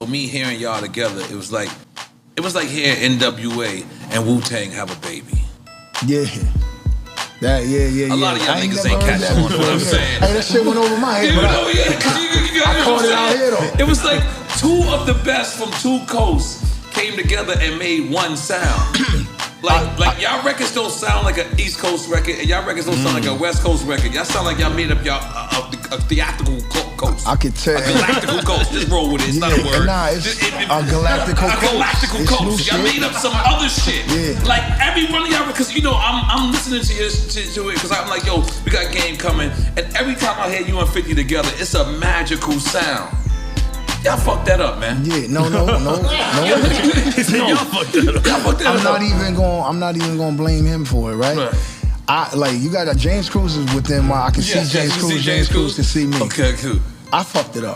me hearing y'all together, it was like hearing NWA and Wu-Tang have a baby. Yeah. A lot of y'all niggas ain't catching on to what I'm saying. Hey, that shit went over my head. You know, I caught it out here though. It was like two of the best from two coasts came together and made one sound. Like y'all records don't sound like an East Coast record, and y'all records don't sound like a West Coast record. Y'all sound like y'all made up y'all a theatrical coast. I could tell. A galactical coast. Just roll with it. It's not a word. Nah, it's a galactical coast. A galactical coast. Y'all made up some other shit. Yeah. Like every one of y'all, because you know I'm listening to it because I'm like, yo, we got Game coming, and every time I hear you and 50 together, it's a magical sound. Y'all fucked that up, man. Yeah, no. Y'all fucked that up. Y'all fucked that up. I'm not even gonna blame him for it, right? You got James Cruz is within my. I can see James Cruz. James Cruz can see me. Okay, cool. I fucked it up.